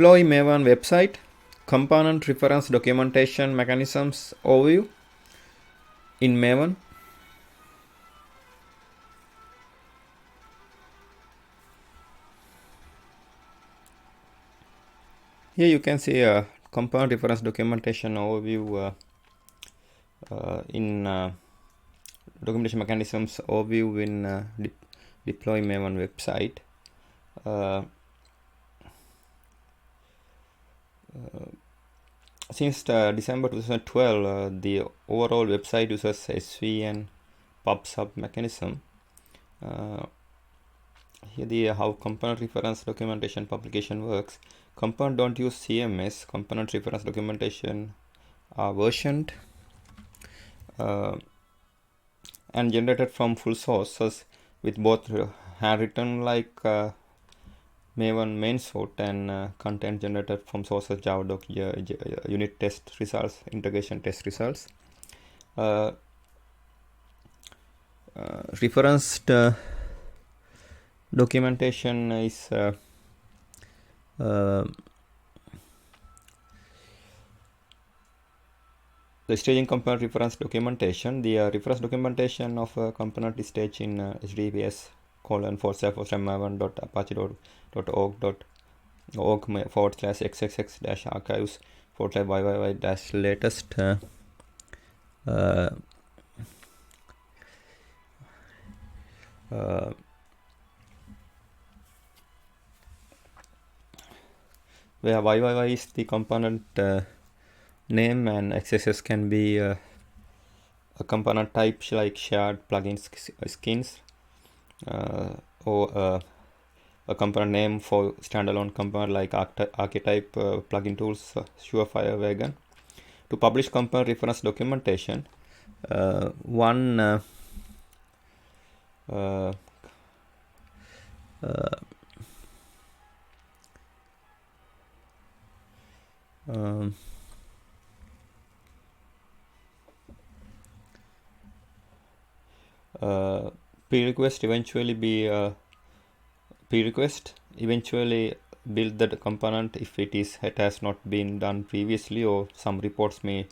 Deploy Maven website, component reference documentation mechanisms overview in Maven. Here you can see a component reference documentation overview in documentation mechanisms overview in Deploy Maven website. Since December 2012, the overall website uses SVN pub sub mechanism. Here the how component reference documentation publication works. Component don't use CMS. Component reference documentation are versioned and generated from full sources with both handwritten like Maven main source and content generated from sources Javadoc, unit test results, integration test results. Referenced documentation is the staging component reference documentation. The reference documentation of a component is staged in https://maven.apache.org/xxx-archives/yyyy-latest where YYY is the component name and XXS can be a component type like shared plugins skins or a component name for standalone component like archetype plugin tools Surefire Wagon. To publish component reference documentation, one prerequest eventually build the component if it has not been done previously, or some reports may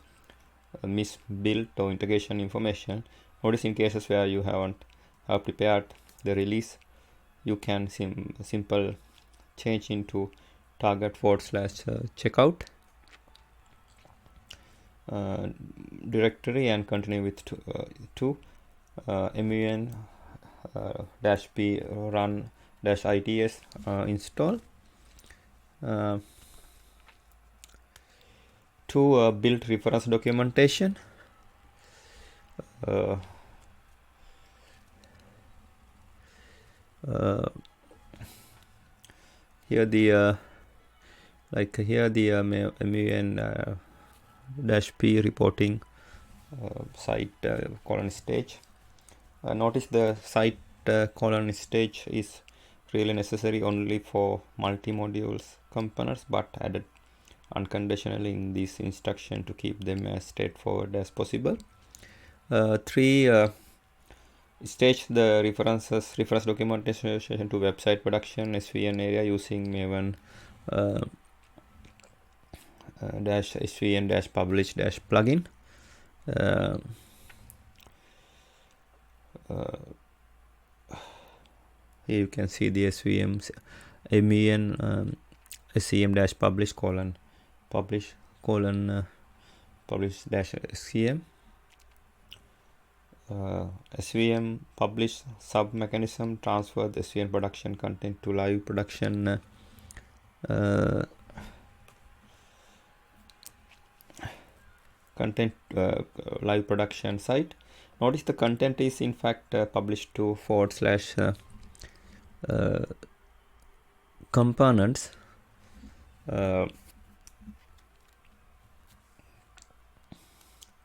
miss build or integration information. Notice in cases where you haven't prepared the release, you can simple change into target/checkout directory and continue with to Maven -p run -its install to build reference documentation. Here the Maven -p reporting site colon stage. Notice the site colon stage is really necessary only for multi-modules components, but added unconditionally in this instruction to keep them as straightforward as possible. 3. Stage the reference documentation to website production SVN area using Maven -svn -publish -plugin. Here you can see the Maven -scm-publish -scm. SVM publish sub mechanism transfer the SVN production content to live production live production site. Notice the content is in fact published to / components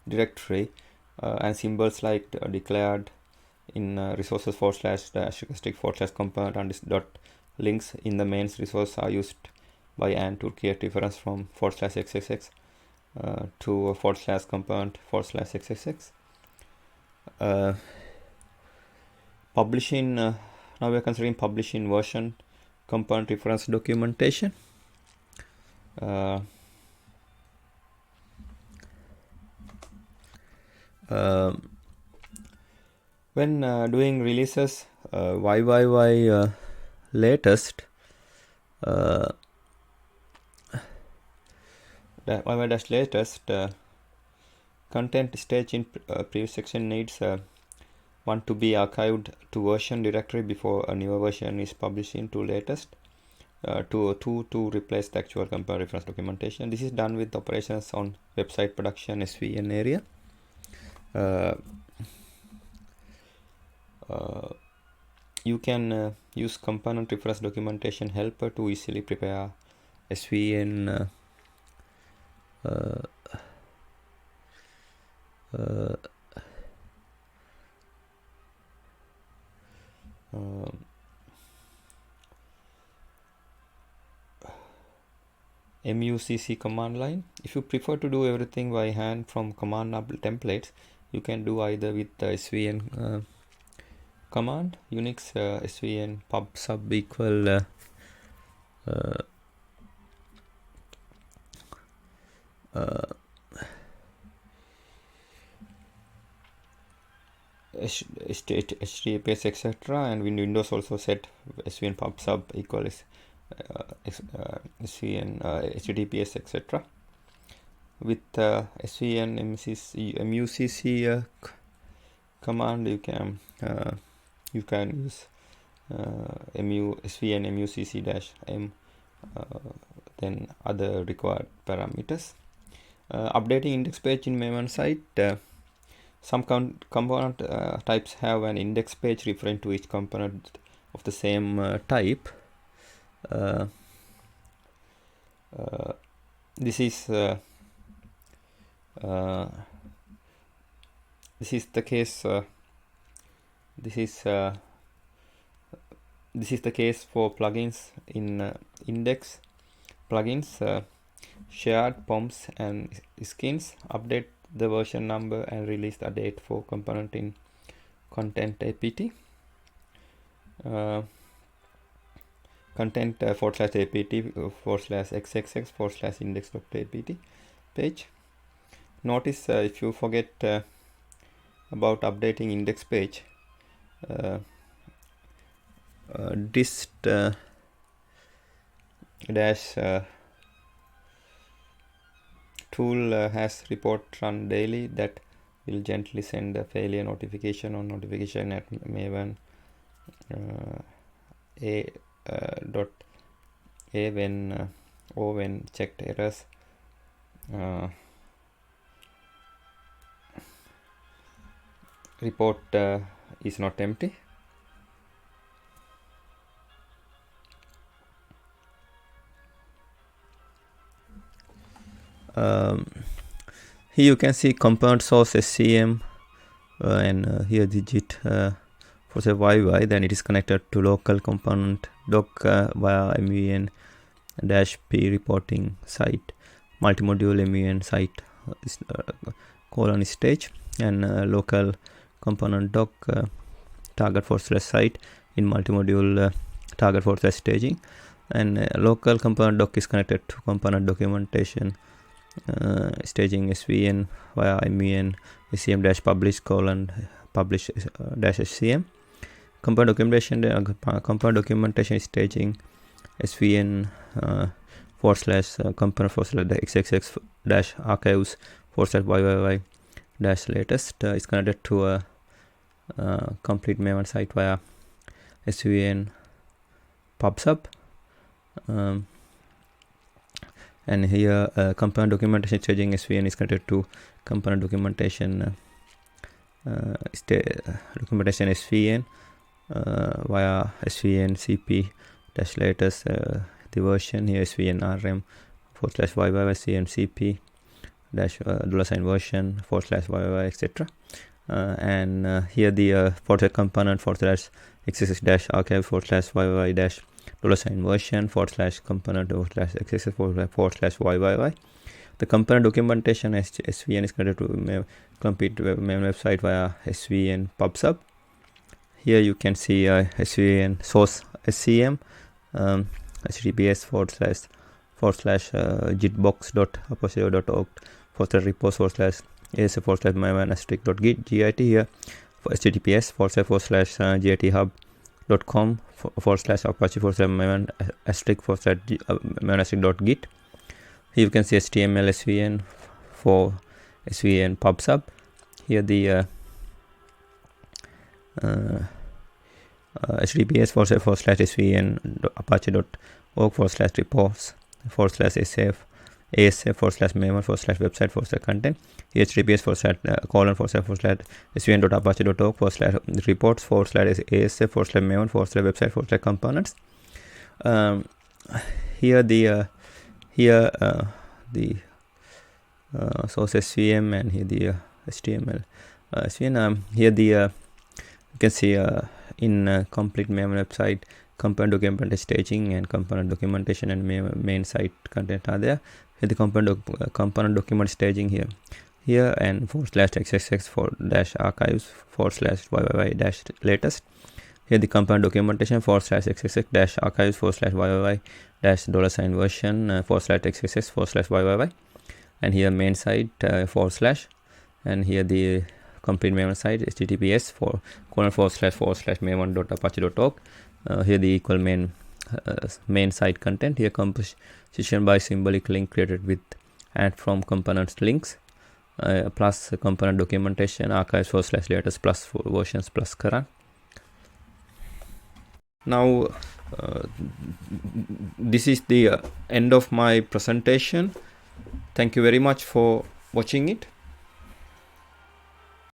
directory and symbols like declared in resources //component and dot links in the mains resource are used by AND to create reference from /xxx to /component /xxx. Publishing now we are considering publishing version component reference documentation. when doing releases, YYY latest, YY-latest content stage in previous section needs one to be archived to version directory before a newer version is published into latest. To replace the actual component reference documentation. This is done with operations on website production SVN area. You can use component reference documentation helper to easily prepare SVN MUCC command line. If you prefer to do everything by hand from command templates, you can do either with the SVN command, Unix SVN pub sub equal HTTPS etc. and Windows also set SVN pub sub equal SVN HTTPS etc. With SVN MUCC command, you can use SVN MUCC-M then other required parameters. Updating index page in Maven site. Some component types have an index page referring to each component of the same type. This is the case. This is the case for plugins in index plugins, shared POMs and skins. Update the version number and release the date for component in content apt. Content /apt/xxx/index.apt page. Notice if you forget about updating index page, dist dash tool has report run daily that will gently send a failure notification or notification at Maven when checked errors. Report is not empty. Here you can see component source SCM and here digit for the YY. Then it is connected to local component doc via MVN -p reporting site, multimodule MVN site colon stage, and local component doc target /site in multimodule target /staging, and local component doc is connected to component documentation staging SVN via MVN SCM-publish publish -SCM. Component documentation is staging SVN /component /xxx-archives /YYY-latest is connected to a complete Maven site via SVN pub-sub. And here component documentation staging SVN is connected to component documentation SVN via SVN CP-latest the version here SVN RM /YYY SVN CP $sign version /YYY etc. And here the component /xxx-archive /YYY $sign version /component /xxx /YYY. The component documentation SVN is connected to complete Maven website via SVN pub-sub. Here you can see SVN source SCM HTTPS /gitbox.apache.org /repos /asf/maven-git git here for https://github.com /apache/maven-git. Here you can see HTML SVN for SVN pub/sub. Here the https://svn.apache.org/repos/asf asf/maven/website/content. https://:/reports/asf/maven/website/components. Here the source svm and here the HTML svn. Here the you can see in complete Maven website, component documentation staging and component documentation and main site content are there. Here the component document staging here and /xxx -archives /yyyy-latest. Here the component documentation /xxx -archives $yyyy-$version /xxx /yyyy. And here main site / and here the complete Maven site https //maven.apache.org. Here the equal main site content. Here composition by symbolic link created with add from components links, plus component documentation archives /latest plus versions plus current. Now this is the end of my presentation. Thank you very much for watching it.